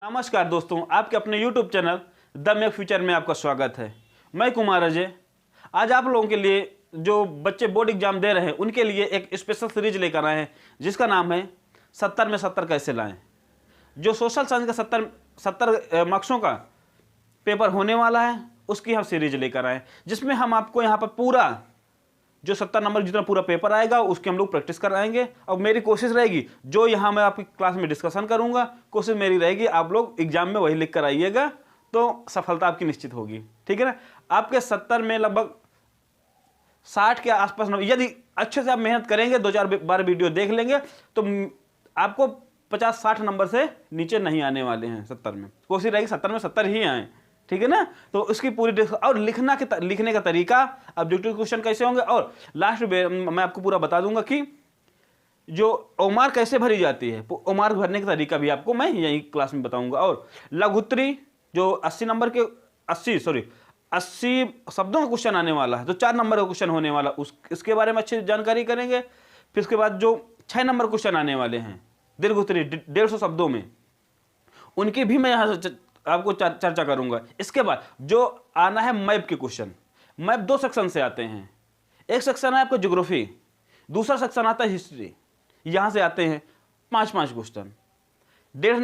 नमस्कार दोस्तों, आपके अपने YouTube channel the make future में आपका स्वागत है। मैं कुमार अजय आज आप लोगों के लिए जो बच्चे बोर्ड एग्जाम दे रहे हैं उनके लिए एक स्पेशल सीरीज लेकर आए हैं जिसका नाम है 70 में 70 कैसे लाएं। जो सोशल साइंस का 70 मार्क्सों का पेपर होने वाला है उसकी हम सीरीज लेकर आए, जिसमें हम आपको यहाँ पर पूरा जो 70 नंबर जितना पूरा पेपर आएगा उसकी हम लोग प्रैक्टिस कराएंगे। और मेरी कोशिश रहेगी जो यहाँ मैं आपकी क्लास में डिस्कशन करूँगा, कोशिश मेरी रहेगी आप लोग एग्जाम में वही लिख कर आइएगा तो सफलता आपकी निश्चित होगी। ठीक है ना। आपके 70 में लगभग 60 के आसपास नंबर, यदि अच्छे से आप मेहनत करेंगे, 2-4 बार वीडियो देख लेंगे तो आपको 50-60 नंबर से नीचे नहीं आने वाले हैं 70 में। कोशिश रहेगी 70 में 70 ही आए। ठीक है ना। तो उसकी पूरी और लिखने का तरीका, ऑब्जेक्टिव क्वेश्चन कैसे होंगे, और लास्ट में मैं आपको पूरा बता दूंगा कि जो ओमार कैसे भरी जाती है, ओमार भरने का तरीका भी आपको मैं यही क्लास में बताऊंगा। और लघुत्तरी जो 80 शब्दों का क्वेश्चन आने वाला है, तो 4 नंबर का क्वेश्चन होने वाला, इसके बारे में अच्छी जानकारी करेंगे। फिर उसके बाद जो 6 नंबर क्वेश्चन आने वाले हैं दीर्घोत्तरी 150 शब्दों में, उनकी भी मैं यहाँ आपको चर्चा करूंगा। इसके बाद जो आना है मैप के क्वेश्चन, मैप 2 सेक्शन से आते हैं। एक सेक्शन है आपको ज्योग्राफी, दूसरा सेक्शन आता है हिस्ट्री। यहां से आते हैं 5-5 क्वेश्चन। 1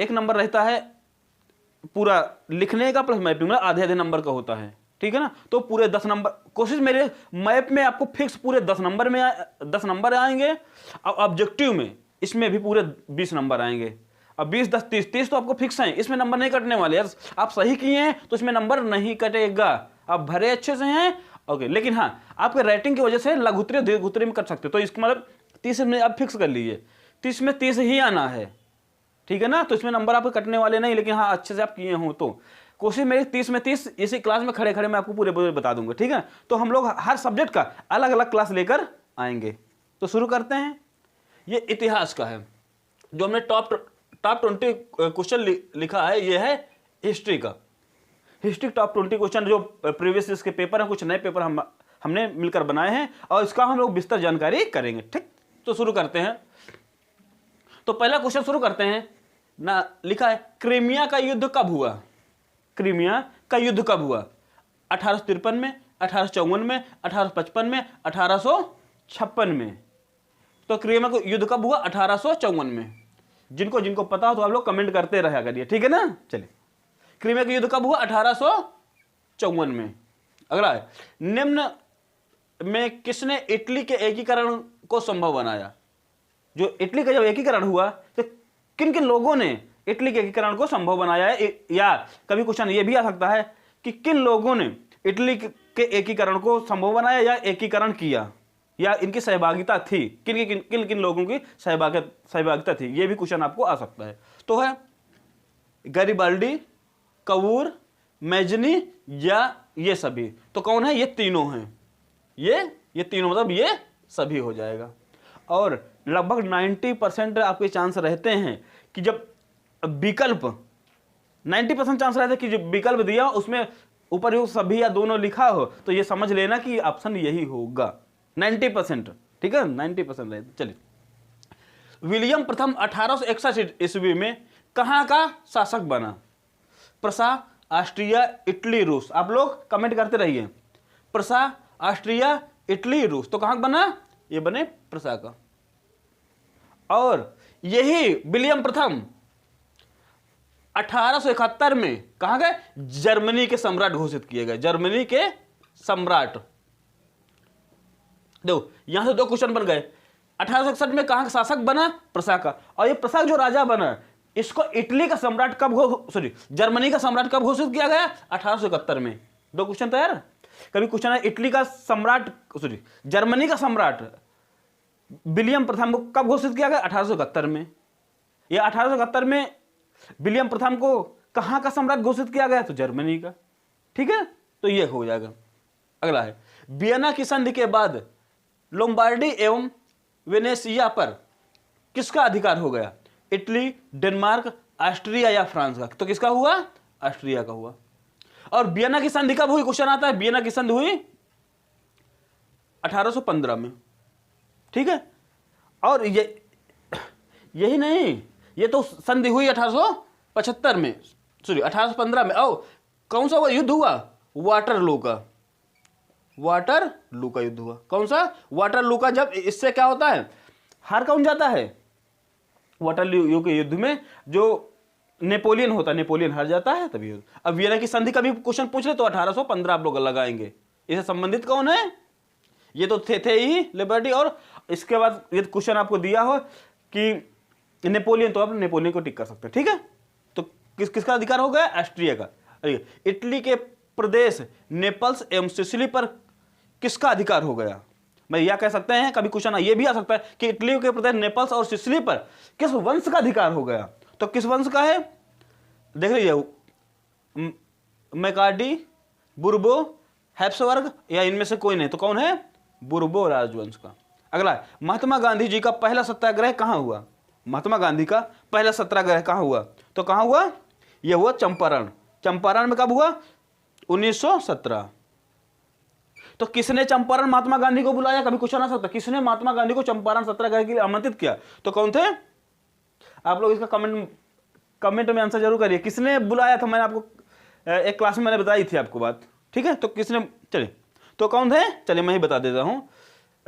नंबर रहता है पूरा लिखने का प्लस मैपिंग में, आधे नंबर का होता है। ठीक है ना। तो पूरे 10 नंबर कोशिश मेरे मैप में आपको फिक्स पूरे 10 नंबर आएंगे, और ऑब्जेक्टिव में इसमें भी पूरे 20 नंबर आएंगे। अब 20, 10, 30 तो आपको फिक्स हैं, इसमें नंबर नहीं कटने वाले। यार आप सही किए हैं तो इसमें नंबर नहीं कटेगा, आप भरे अच्छे से हैं ओके। लेकिन हाँ, आपके राइटिंग की वजह से लघुत्तरी दीर्घोत्तरी में कट सकते हो, तो इसका मतलब 30 में आप फिक्स कर लीजिए, 30 में 30 ही आना है। ठीक है ना। तो इसमें नंबर आपके कटने वाले नहीं, लेकिन हाँ अच्छे से आप किए हों तो कोशिश मेरी 30 में 30 इसी क्लास में खड़े मैं आपको पूरे बता दूंगा। ठीक है। तो हम लोग हर सब्जेक्ट का अलग अलग क्लास लेकर आएंगे। तो शुरू करते हैं। ये इतिहास का है, जो हमने टॉप 20 क्वेश्चन लिखा है, ये है हिस्ट्री का। हिस्ट्री टॉप 20 क्वेश्चन जो प्रीवियस इसके पेपर हैं, कुछ नए पेपर हमने मिलकर बनाए हैं, और इसका हम लोग विस्तार जानकारी करेंगे। ठीक। तो शुरू करते हैं। तो पहला क्वेश्चन शुरू करते हैं ना। लिखा है क्रीमिया का युद्ध कब हुआ। क्रीमिया का युद्ध कब हुआ? 1853 में, 1854 में, 1855 में, 1856 में। तो क्रीमिया का युद्ध कब हुआ? 1854 में। जिनको पता हो तो आप लोग कमेंट करते रहा करिए। ठीक है ना। चलिए, क्रीमिया का युद्ध कब हुआ? 1854 में। अगला है, निम्न में किसने इटली के एकीकरण को संभव बनाया? जो इटली का जब एकीकरण हुआ तो किन किन लोगों ने इटली के एकीकरण को संभव बनाया है? या कभी क्वेश्चन ये भी आ सकता है कि किन लोगों ने इटली के एकीकरण को संभव बनाया या एकीकरण किया, या इनकी सहभागिता थी, किन किन लोगों की सहभागिता थी, ये भी क्वेश्चन आपको आ सकता है। तो है गैरिबाल्डी, कवूर, मैजनी, या ये सभी। तो कौन है? ये तीनों हैं। ये तीनों मतलब ये सभी हो जाएगा। और लगभग 90% आपके चांस रहते हैं कि जब विकल्प 90% चांस रहते हैं कि जब विकल्प दिया उसमें ऊपर ही सभी या दोनों लिखा हो तो ये समझ लेना कि ऑप्शन यही होगा। 90%। ठीक है, 90% रहते। चलिए, विलियम प्रथम 1861 ईस्वी में कहां का शासक बना? प्रसा, ऑस्ट्रिया, इटली, रूस। आप लोग कमेंट करते रहिए। प्रसा, ऑस्ट्रिया, इटली, रूस। तो कहां बना? ये बने प्रसा का। और यही विलियम प्रथम 1871 में कहां गए? जर्मनी के सम्राट घोषित किए गए। जर्मनी के सम्राट। देखो, यहां से 2 क्वेश्चन बन गए। 1861 में कहां का शासक बना? प्रसा का। और ये प्रसा जो राजा बना, इसको इटली का सम्राट जर्मनी का सम्राट कब घोषित किया गया? 1871 में। 2 क्वेश्चन तैयार। कभी क्वेश्चन है इटली का सम्राट जर्मनी का सम्राट विलियम प्रथम को कब घोषित किया गया? 1871 में। या 1871 में विलियम प्रथम को कहां का सम्राट घोषित किया गया? तो जर्मनी का। ठीक है। तो ये हो जाएगा। अगला है, वियना की संधि के बाद लोम्बार्डी एवं वेनेसिया पर किसका अधिकार हो गया? इटली, डेनमार्क, ऑस्ट्रिया या फ्रांस का? तो किसका हुआ? ऑस्ट्रिया का हुआ। और वियना की संधि कब हुई? क्वेश्चन आता है। वियना की संधि हुई 1815 में। ठीक है। और यही नहीं, ये तो संधि हुई 1875 में, सॉरी 1815 में। ओ कौन सा वो युद्ध हुआ? वाटरलू का, वाटरलू का युद्ध हुआ। कौन सा? वाटरलू का। जब इससे क्या होता है, हार कौन जाता है? वाटरलू के युद्ध में जो नेपोलियन होता है, नेपोलियन हार जाता है तभी। अब वियना की संधि का भी क्वेश्चन पूछ ले तो 1815 आप लोग लगाएंगे। इससे संबंधित कौन है? ये तो थे ही लिबर्टी। और इसके बाद ये क्वेश्चन आपको दिया हो कि नेपोलियन, तो आप नेपोलियन को टिक कर सकते हैं। ठीक है, तो किसका अधिकार हो गया? ऑस्ट्रिया का। इटली के प्रदेश नेपल्स एवं सिसिली पर किसका अधिकार हो गया? मैं यह कह सकते हैं, कभी क्वेश्चन ये भी आ सकता है कि इटली के प्रदेश नेपल्स और सिसिली पर किस वंश का अधिकार हो गया? तो किस वंश का है? देख लीजिए, मैकार्डी, बुर्बो, हैप्सबर्ग या इनमें से कोई नहीं। तो कौन है? बुर्बो राजवंश का। अगला, महात्मा गांधी जी का पहला सत्याग्रह कहां हुआ? महात्मा गांधी का पहला सत्याग्रह कहां हुआ? तो कहां हुआ? यह हुआ चंपारण। चंपारण में कब हुआ? 1917। तो किसने चंपारण महात्मा गांधी को बुलाया? कभी क्वेश्चन आ सकता है, किसने महात्मा गांधी को चंपारण सत्याग्रह के लिए आमंत्रित किया? तो कौन थे? आप लोग इसका कमेंट में आंसर जरूर करिए। किसने बुलाया था? मैंने आपको एक क्लास में मैंने बताई थी आपको बात। ठीक है, तो किसने? चलिए, तो कौन थे? चलिए मैं ही बता देता हूं।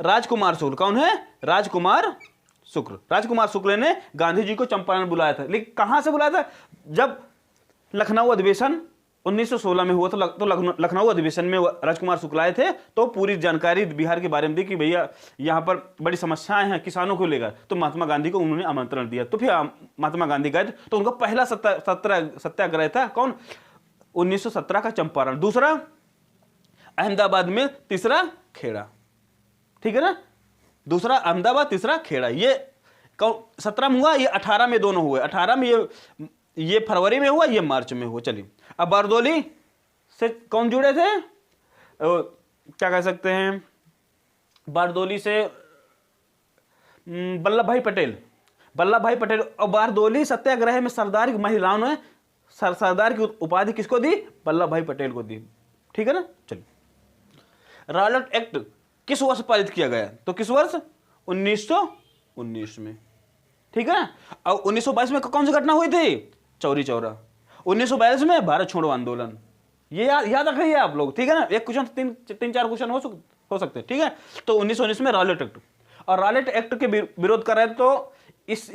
राजकुमार शुक्ल। कौन है? राजकुमार शुक्ल। राजकुमार शुक्ल ने गांधी जी को चंपारण बुलाया था। लेकिन कहां से बुलाया था? जब लखनऊ अधिवेशन 1916 में हुआ तो लखनऊ अधिवेशन में राजकुमार शुक्ल आए थे, तो पूरी जानकारी बिहार के बारे में दी कि भैया यहाँ पर बड़ी समस्याएं हैं किसानों को लेकर। तो महात्मा गांधी को उन्होंने आमंत्रण दिया, तो फिर महात्मा गांधी गए। तो उनका पहला सत्याग्रह था कौन? 1917 का चंपारण। दूसरा अहमदाबाद में, तीसरा खेड़ा। ठीक है ना? दूसरा अहमदाबाद, तीसरा खेड़ा। ये 17 में हुआ, ये 18 में दोनों हुए। 18 में ये फरवरी में हुआ, ये मार्च में हुआ। चलिए, अब बारदोली से कौन जुड़े थे? क्या कह सकते हैं, बारदोली से वल्लभ भाई पटेल। वल्लभ भाई पटेल। और बारदोली सत्याग्रह में सरदार की महिलाओं ने सरदार की उपाधि किसको दी? वल्लभ भाई पटेल को दी। ठीक है ना? चलिए, रॉलेट एक्ट किस वर्ष पारित किया गया? तो किस वर्ष? 1919 में। ठीक है। और 1922 में कौन सी घटना हुई थी? चौरी चौरा। 1942 में भारत छोड़ो आंदोलन। ये याद रखिए आप लोग। ठीक है ना? एक क्वेश्चन, तीन चार क्वेश्चन हो सकते हैं। ठीक है, तो 1919 में रॉलेट एक्ट। और रॉलेट एक्ट के विरोध कर रहे थे, तो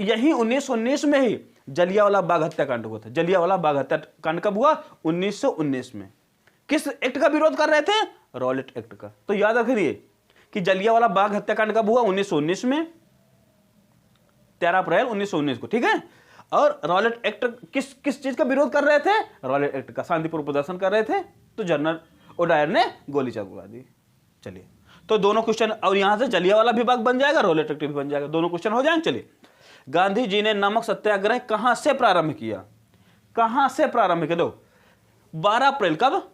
यही 1919 में ही जलियांवाला बाग हत्याकांड हुआ था। जलियांवाला बाग हत्याकांड कब हुआ? 1919 में। किस एक्ट का विरोध कर रहे थे? रॉलेट एक्ट का। तो याद रखिए कि जलियांवाला बाग हत्याकांड कब हुआ? 1919 में, 13 अप्रैल 1919 को। ठीक है। और रॉलेट एक्ट किस चीज का विरोध कर रहे थे? रॉलेट एक्ट का। शांतिपूर्ण प्रदर्शन कर रहे थे, तो जनरल ओडायर ने गोली चलवा दी। चलिए, तो दोनों क्वेश्चन, और यहां से जलियांवाला भी बाग बन जाएगा, रॉलेट एक्ट भी बन जाएगा, दोनों क्वेश्चन हो जाएंगे। चलिए, गांधी जी ने नमक सत्याग्रह कहां से प्रारंभ किया? कहां से प्रारंभ किया? दो 12 अप्रैल कब?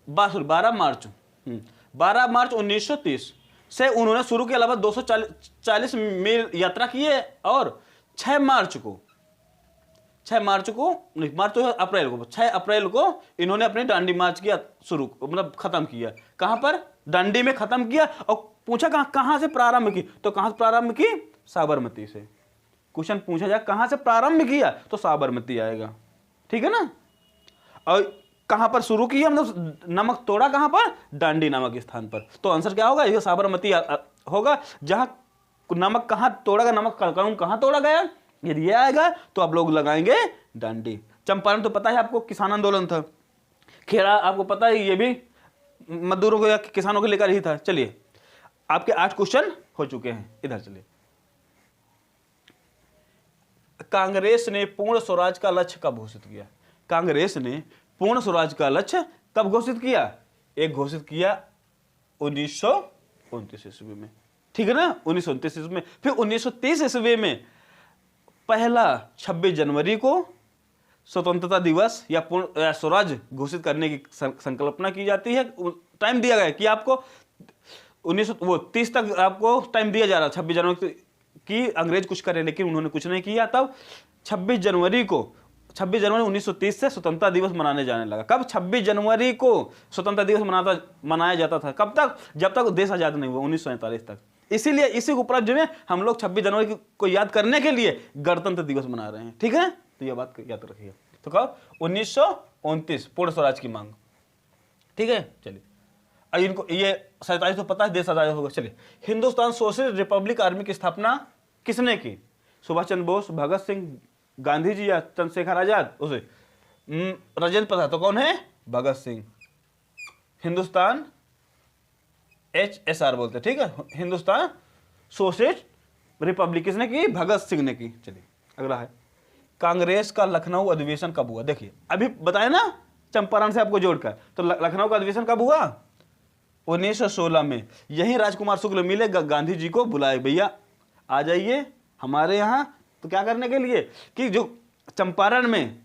12 मार्च 1930 से उन्होंने शुरू के अलावा 240 मील यात्रा की है। और 6 अप्रैल को इन्होंने अपनी दांडी मार्च किया शुरू, मतलब खत्म किया। कहां पर? दांडी में खत्म किया। और पूछा कहां से प्रारंभ की? तो कहां से प्रारंभ की? साबरमती से। क्वेश्चन पूछा जाए कहां से प्रारंभ किया, तो साबरमती आएगा। ठीक है ना? और कहां पर शुरू किया, मतलब नमक तोड़ा कहां पर? दांडी नामक स्थान पर। तो आंसर क्या होगा? ये साबरमती होगा। जहां नमक कहां तोड़ा गया, नमक कानून कहां तोड़ा गया, यदि ये आएगा तो आप लोग लगाएंगे दांडी। चंपारण तो पता है आपको, किसान आंदोलन था। खेड़ा आपको पता है, ये भी मजदूरों को या किसानों को लेकर ही था। चलिए, आपके 8 क्वेश्चन हो चुके हैं। इधर चलिए, कांग्रेस ने पूर्ण स्वराज का लक्ष्य कब घोषित किया? कांग्रेस ने पूर्ण स्वराज का लक्ष्य कब घोषित किया? एक घोषित किया 1929 ईस्वी में। ठीक है ना? 1929 ईस्वी में। फिर 1930 ईस्वी में पहला 26 जनवरी को स्वतंत्रता दिवस या पूर्ण स्वराज घोषित करने की संकल्पना की जाती है। टाइम दिया गया कि आपको 1930 तक आपको टाइम दिया जा रहा, 26 जनवरी की अंग्रेज कुछ करे, लेकिन उन्होंने कुछ नहीं किया। तब 26 जनवरी 1930 से स्वतंत्रता दिवस मनाने जाने लगा। कब? 26 जनवरी को स्वतंत्रता दिवस मनाया जाता था। कब तक? जब तक देश आजाद नहीं हुआ, 1947 तक। इसीलिए इसी उपलक्ष्य में हम लोग 26 जनवरी को याद करने के लिए गणतंत्र दिवस मना रहे हैं। ठीक है, तो ये बात याद रखिए। तो कब 1929 पूर्ण स्वराज की मांग। ठीक है, चलिए अब इनको ये 47 तो पता है देश आजाद होगा। चलिए, हिंदुस्तान सोशलिस्ट रिपब्लिक आर्मी की स्थापना किसने की? सुभाष चंद्र बोस, भगत सिंह, गांधी जी या चंद्रशेखर आजाद? उसे राजेंद्र प्रसाद। तो कौन है? भगत सिंह। हिंदुस्तान HSR बोलते हैं। ठीक है, हिंदुस्तान सोशलिस्ट रिपब्लिक किसने की? भगत सिंह ने की। चलिए अगला है, कांग्रेस का लखनऊ अधिवेशन कब हुआ? देखिए अभी बताया ना चंपारण से आपको जोड़कर, तो लखनऊ का अधिवेशन कब हुआ? 1916 में। यही राजकुमार शुक्ल मिले, गांधी जी को बुलाए, भैया आ जाइए हमारे यहाँ। तो क्या करने के लिए कि जो चंपारण में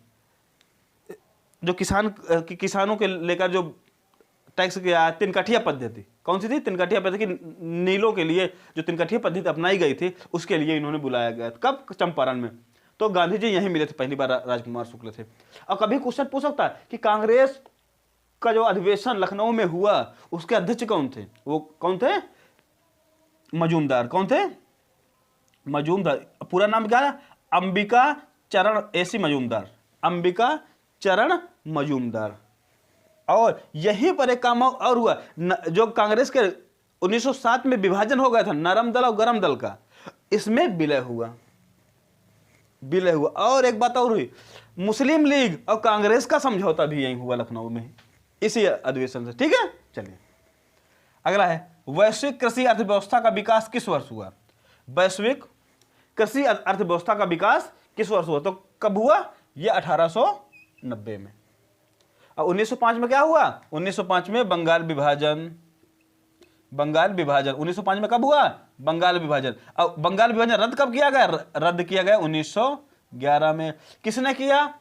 जो किसानों के लेकर जो टैक्स किया, तिनकठिया पद्धति, कौन सी थी? तिनकठिया पद्धति। नीलों के लिए जो तिनकठिया पद्धति अपनाई गई थी, उसके लिए इन्होंने बुलाया गया। कब? चंपारण में। तो गांधी जी यहीं मिले थे, पहली बार राजकुमार शुक्ल थे। और कभी क्वेश्चन पूछ सकता है कि कांग्रेस का जो अधिवेशन लखनऊ में हुआ, उसके अध्यक्ष कौन थे? वो कौन थे? मजूमदार। कौन थे? मजूमदार। पूरा नाम क्या है? अंबिका चरण AC मजूमदार। अंबिका चरण मजूमदार। और यहीं पर एक काम और हुआ, जो कांग्रेस के 1907 में विभाजन हो गया था नरम दल और गरम दल का, इसमें विलय हुआ। और एक बात और हुई, मुस्लिम लीग और कांग्रेस का समझौता भी यहीं हुआ लखनऊ में, इसी अधिवेशन से। ठीक है, चलिए अगला है, वैश्विक कृषि अर्थव्यवस्था का विकास किस वर्ष हुआ? वैश्विक कृषि अर्थव्यवस्था का विकास किस वर्ष हुआ? तो कब हुआ? यह 1890 में। और 1905 में क्या हुआ? 1905 में बंगाल विभाजन। 1905 में कब हुआ? बंगाल विभाजन। अब बंगाल विभाजन रद्द कब किया गया? रद्द किया गया 1911 में। किसने किया?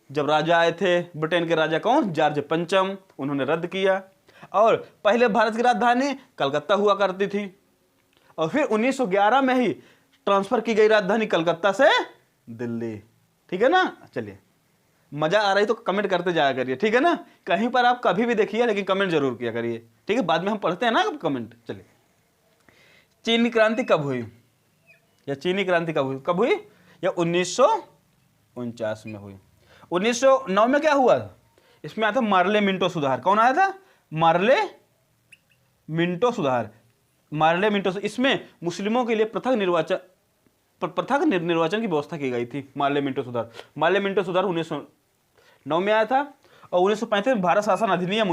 जब राजा आए थे ब्रिटेन के राजा, कौन? जॉर्ज पंचम, उन्होंने रद्द किया। और पहले भारत की राजधानी कलकत्ता हुआ करती थी, और फिर 1911 में ही ट्रांसफर की गई राजधानी कलकत्ता से दिल्ली। ठीक है ना? चलिए, मजा आ रही तो कमेंट करते जाया करिए। ठीक है ना? कहीं पर आप कभी भी देखिए, लेकिन कमेंट जरूर किया करिए। ठीक है, बाद में हम पढ़ते हैं ना कमेंट। चलिए, चीनी क्रांति कब हुई? या चीनी क्रांति कब हुई? या 1949 में हुई। 1909 में क्या हुआ? इसमें आया था मार्ले मिंटो सुधार। कौन आया था? मार्ले मिंटो सुधार। इसमें मुस्लिमों के लिए पृथक निर्वाचन की व्यवस्था की गई थी। मार्ले मिंटो सुधार 1909 में आया था। और 1935 भारत शासन अधिनियम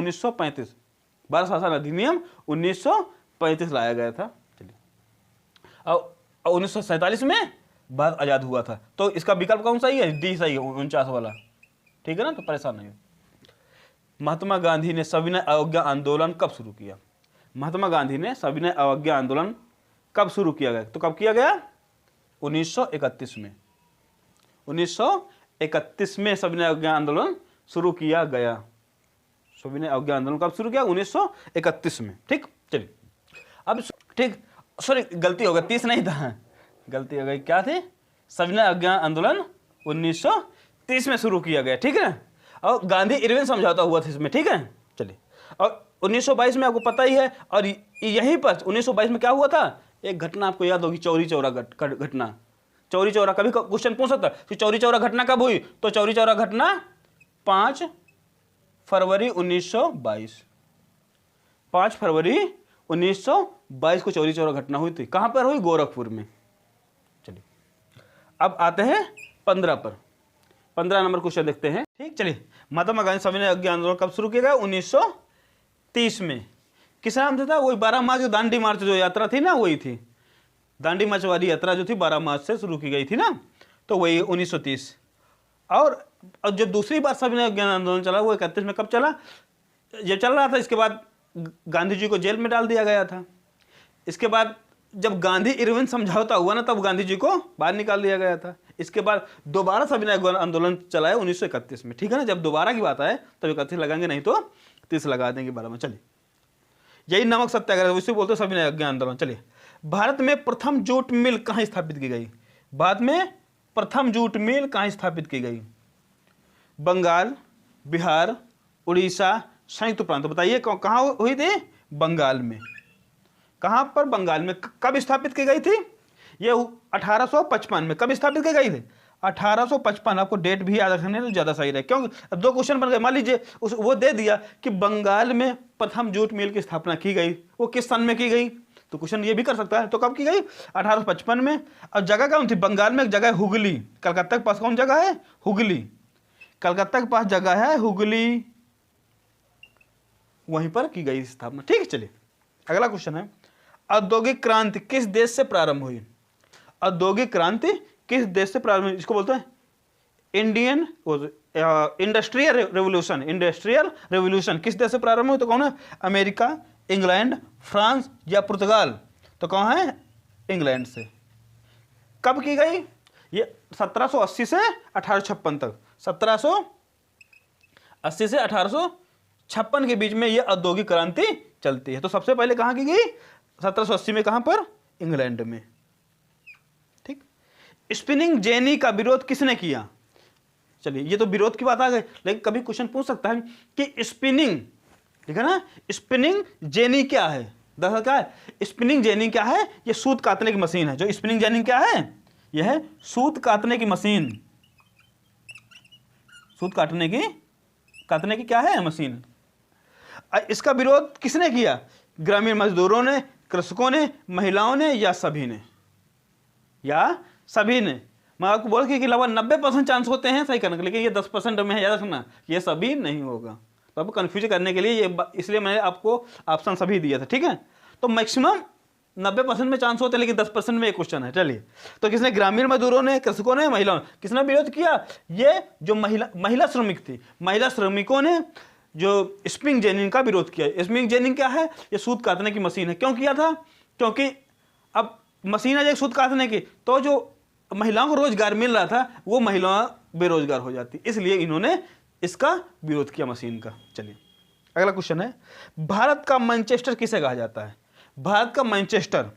1935 लाया गया था। चलिए, और 1947 में भारत आजाद हुआ था। तो इसका विकल्प कौन सा ही है? डी सही है, 49 वाला। ठीक है ना? तो परेशान नहीं हो। महात्मा गांधी ने सविनय अवज्ञा आंदोलन कब शुरू किया? महात्मा गांधी ने सविनय अवज्ञा आंदोलन कब शुरू किया गया? तो कब किया गया? 1931 में। 1931 में सविनय अवज्ञा आंदोलन शुरू किया गया। सविनय अवज्ञा आंदोलन कब शुरू किया? 1931 में। ठीक, चलिए अब ठीक, सॉरी गलती हो गई, 30 नहीं था, गलती हो गई। क्या थी? सविनय अवज्ञा आंदोलन 1930 में शुरू किया गया। ठीक है, और गांधी इरविन समझौता हुआ था इसमें। ठीक है, चलिए, और 1922 में आपको पता ही है। और यहीं पर 1922 में क्या हुआ था? एक घटना आपको याद होगी, चौरी चौरा घटना। चौरी चौरा, कभी क्वेश्चन पूछ सकता है कि चौरी चौरा घटना कब हुई? तो चौरी चौरा घटना 5 फरवरी 1922। 5 फरवरी 1922 को चौरी चौरा घटना हुई थी। कहां पर हुई? गोरखपुर में। चलिए, अब आते हैं 15 पर। 15 नंबर क्वेश्चन देखते हैं। ठीक, चलिए, महात्मा गांधी सविनय अवज्ञा आंदोलन कब शुरू किया गया? 1930 में। किस नाम से था? वही 12 मार्च दांडी मार्च जो यात्रा थी ना, वही थी। दांडी मार्च वाली यात्रा जो थी 12 मार्च से शुरू की गई थी ना, तो वही 1930। और जब दूसरी बार सविनय अवज्ञा आंदोलन चला, वो 31 में। कब चला? जब चल रहा था, इसके बाद गांधी जी को जेल में डाल दिया गया था। इसके बाद जब गांधी इरविन समझौता हुआ ना, तब गांधी जी को बाहर निकाल दिया गया था। इसके बाद दोबारा सविनय आंदोलन चला है 1931 में। ठीक है ना? जब दोबारा की बात आए तब 31 लगाएंगे, नहीं तो 30 लगा देंगे 12 में। चलिए, यही नमक सत्याग्रह, उसे बोलते सविनय अवज्ञा आंदोलन। चलिए, भारत में प्रथम जूट मिल कहाँ स्थापित की गई? भारत में प्रथम जूट मिल कहाँ स्थापित की गई? बंगाल, बिहार, उड़ीसा, संयुक्त प्रांत। बताइए कहाँ हुई थी? बंगाल में। कहाँ पर? बंगाल में। कब स्थापित की गई थी? ये 1855 में। कब स्थापित की गई थी? 1855। आपको डेट भी याद रखने तो ज़्यादा सही रहे, क्योंकि अब 2 क्वेश्चन बन गए। मान लीजिए वो दे दिया कि बंगाल में प्रथम जूट मिल की स्थापना की गई, वो किस सन में की गई, तो क्वेश्चन ये भी कर सकता है। तो कब की गई? 1855 में। और जगह कौन थी? बंगाल में एक जगह है हुगली, कलकत्ता के पास कौन जगह है? हुगली। कलकत्ता के पास जगह है हुगली, वहीं पर की गई स्थापना। ठीक है, चलिए अगला क्वेश्चन है, औद्योगिक क्रांति किस देश से प्रारंभ हुई? औद्योगिक क्रांति किस देश से प्रारंभ हुई? इसको बोलते हैं Indian industrial revolution. Industrial revolution किस देश से प्रारंभ हुई? तो कौन है? अमेरिका, इंग्लैंड, फ्रांस या पुर्तगाल? तो कौन है? इंग्लैंड से। कब की गई? ये 1780 से 1856 तक। 1780 से 1856 के बीच में ये औद्योगिक क्रांति चलती है। तो सबसे पहले कहाँ की गई? 1780 में। कहाँ पर? इंग्लैंड में। ठीक। स्पिनिंग जेनी का विरोध किसने किया? चलिए ये तो विरोध की बात आ गई, लेकिन कभी क्वेश्चन पूछ सकता है कि स्पिनिंग, ठीक है ना, स्पिनिंग जेनी क्या है? दरअसल क्या है स्पिनिंग जेनी? क्या है? ये सूत काटने की मशीन है। जो स्पिनिंग जेनी क्या है? यह है सूत काटने की मशीन। सूत काटने की क्या है? मशीन। इसका विरोध किसने किया? ग्रामीण मजदूरों ने, कृषकों ने, महिलाओं ने, या सभी ने? मैं आपको बोल कि लगभग 90% चांस होते हैं सही करने के, लेकिन ये 10% में है, याद रखना, ये सभी नहीं होगा। तो आपको कंफ्यूज करने के लिए ये इसलिए मैंने आपको ऑप्शन सभी दिया था। ठीक है, तो मैक्सिमम 90% में चांस होते हैं, लेकिन 10% में एक क्वेश्चन है। चलिए, तो किसने? ग्रामीण मजदूरों ने, कृषकों ने, महिलाओं ने। किसने विरोध किया? ये जो महिला श्रमिक थी, महिला श्रमिकों ने जो स्पिनिंग जेनी का विरोध किया। स्पिनिंग जेनी क्या है? ये सूत काटने की मशीन है। क्यों किया था? क्योंकि अब मशीन है सूत काटने की, तो जो महिलाओं को रोजगार मिल रहा था वो महिलाएं बेरोजगार हो जाती, इसलिए इन्होंने इसका विरोध किया, मशीन का। चलिए अगला क्वेश्चन है, भारत का मैनचेस्टर किसे कहा जाता है? भारत का मैनचेस्टर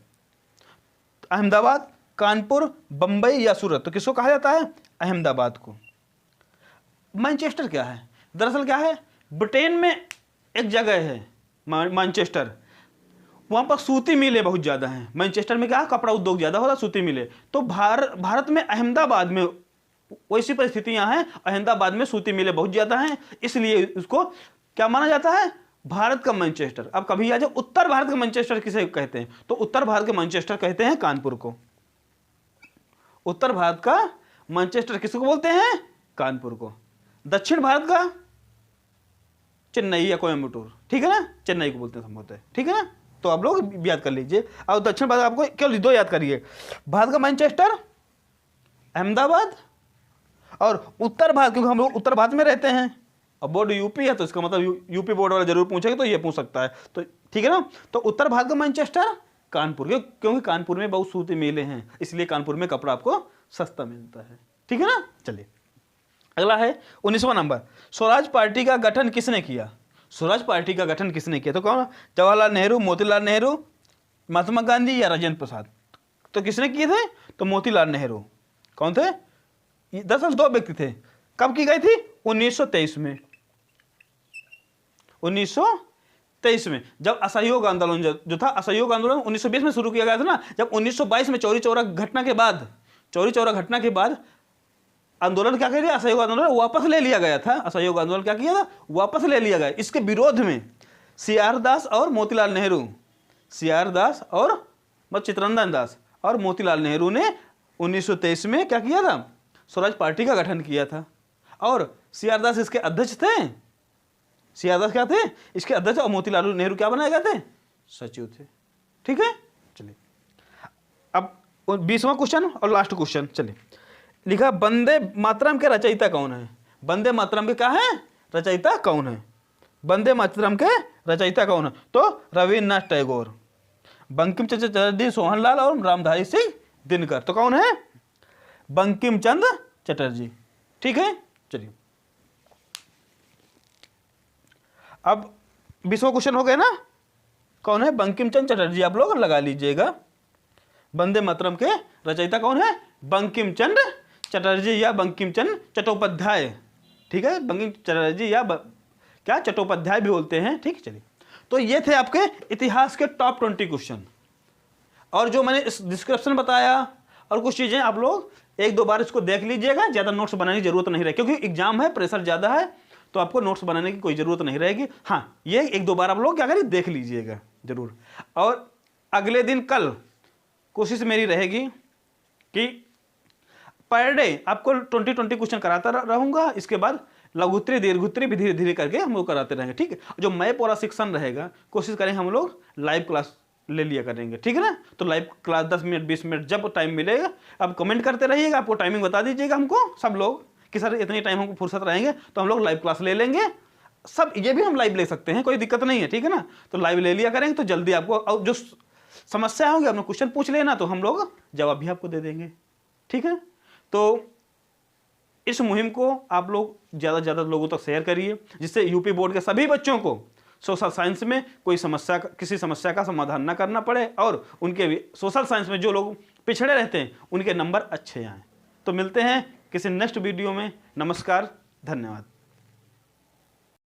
अहमदाबाद, कानपुर, बंबई या सूरत? तो किसको कहा जाता है? अहमदाबाद को। मैनचेस्टर क्या है? दरअसल क्या है, ब्रिटेन में एक जगह है मैनचेस्टर, वहाँ पर सूती मिलें बहुत ज़्यादा हैं। मैनचेस्टर में क्या है? कपड़ा उद्योग ज़्यादा होता है, सूती मिलें। तो भारत में अहमदाबाद में वैसी परिस्थितियाँ हैं, अहमदाबाद में सूती मिलें बहुत ज़्यादा हैं, इसलिए उसको क्या माना जाता है? भारत का मैनचेस्टर। अब कभी आ जाए उत्तर भारत का मैनचेस्टर किसे कहते हैं? तो उत्तर भारत का मैनचेस्टर कहते हैं कानपुर को। उत्तर भारत का मैनचेस्टर किसको बोलते हैं? कानपुर को। दक्षिण भारत का चेन्नई या कोयम्बटूर, ठीक है ना, चेन्नई को बोलते हैं संभवतः, ठीक है ना। तो आप लोग याद कर लीजिए। और दक्षिण भारत आपको केवल 2 याद करिए, भारत का मैनचेस्टर अहमदाबाद, और उत्तर भारत, क्योंकि हम लोग उत्तर भारत में रहते हैं। अब बोर्ड यूपी है तो इसका मतलब यूपी बोर्ड वाला जरूर पूछेगा, तो ये पूछ सकता है, तो ठीक है ना। तो उत्तर भारत का मैनचेस्टर कानपुर, क्योंकि कानपुर में बहुत सूती मिलें हैं, इसलिए कानपुर में कपड़ा आपको सस्ता मिलता है, ठीक है ना। चलिए अगला है 19वां नंबर, स्वराज पार्टी का गठन किसने किया? स्वराज पार्टी का गठन किसने किया? तो कौन? जवाहरलाल नेहरू, मोतीलाल नेहरू, महात्मा गांधी या राजेंद्र प्रसाद? तो किसने किए थे? तो मोतीलाल नेहरू। कौन थे? दरअसल 2 व्यक्ति थे। कब की गई थी? 1923 में। 1923 में, जब असहयोग आंदोलन जो था, असहयोग आंदोलन 1920 में शुरू किया गया था ना। जब 1922 में चौरी चौरा घटना के बाद आंदोलन क्या किया? असहयोग आंदोलन वापस ले लिया गया था। असहयोग आंदोलन क्या किया था? वापस ले लिया गया। इसके विरोध में सीआर दास और मोतीलाल नेहरू, चित्तरंजन दास और मोतीलाल नेहरू ने 1923 में क्या किया था? स्वराज पार्टी का गठन किया था। और सीआर दास इसके अध्यक्ष थे। सीआर दास क्या थे? इसके अध्यक्ष। और मोतीलाल नेहरू क्या बनाए गए थे? सचिव थे, ठीक है। चलिए अब 20वां क्वेश्चन और लास्ट क्वेश्चन। चलिए, लिखा वंदे मातरम के रचयिता कौन है? वंदे मातरम के क्या है? रचयिता कौन है? वंदे मातरम के रचयिता कौन है? तो रविन्द्रनाथ टैगोर, बंकिम चंद्र चटर्जी, सोहनलाल और रामधारी सिंह दिनकर। तो कौन है? बंकिम चंद्र चटर्जी, ठीक है। चलिए अब 20वां क्वेश्चन हो गया ना, कौन है? बंकिम चंद्र चटर्जी। आप लोग लगा लीजिएगा, वंदे मातरम के रचयिता कौन है? बंकिम चंद्र चटर्जी या बंकिम चंद्र चट्टोपाध्याय, ठीक है। बंकिम चटर्जी या क्या चट्टोपाध्याय भी बोलते हैं, ठीक। चलिए, तो ये थे आपके इतिहास के टॉप 20 क्वेश्चन। और जो मैंने इस डिस्क्रिप्शन बताया और कुछ चीज़ें आप लोग एक दो बार इसको देख लीजिएगा, ज़्यादा नोट्स बनाने की जरूरत नहीं रहेगी, क्योंकि एग्जाम है, प्रेशर ज़्यादा है, तो आपको नोट्स बनाने की कोई ज़रूरत नहीं रहेगी। हाँ, ये एक दो बार आप लोग क्या करिए, देख लीजिएगा जरूर। और अगले दिन कल कोशिश मेरी रहेगी कि पर डे आपको 20 क्वेश्चन कराता रहूंगा। इसके बाद लघुत्तरी दीर्घोत्तरी भी धीरे धीरे करके हम लोग कराते रहेंगे, ठीक है। जो मैप वाला सेक्शन रहेगा कोशिश करेंगे हम लोग लाइव क्लास ले लिया करेंगे, ठीक है ना। तो लाइव क्लास 10 मिनट 20 मिनट जब टाइम मिलेगा आप कमेंट करते रहिएगा, आपको टाइमिंग बता दीजिएगा हमको सब लोग कि सर इतनी टाइम हमको फुर्सत रहेंगे तो हम लोग लाइव क्लास ले लेंगे। सब ये भी हम लाइव ले सकते हैं, कोई दिक्कत नहीं है, ठीक है ना। तो लाइव ले लिया करेंगे तो जल्दी आपको, और जो समस्या होगी आपने क्वेश्चन पूछ लेना तो हम लोग जवाब भी आपको दे देंगे, ठीक है। तो इस मुहिम को आप लोग ज़्यादा से ज़्यादा लोगों तक शेयर करिए, जिससे यूपी बोर्ड के सभी बच्चों को सोशल साइंस में कोई समस्या, किसी समस्या का समाधान न करना पड़े, और उनके भी सोशल साइंस में जो लोग पिछड़े रहते हैं उनके नंबर अच्छे आएँ। तो मिलते हैं किसी नेक्स्ट वीडियो में। नमस्कार, धन्यवाद।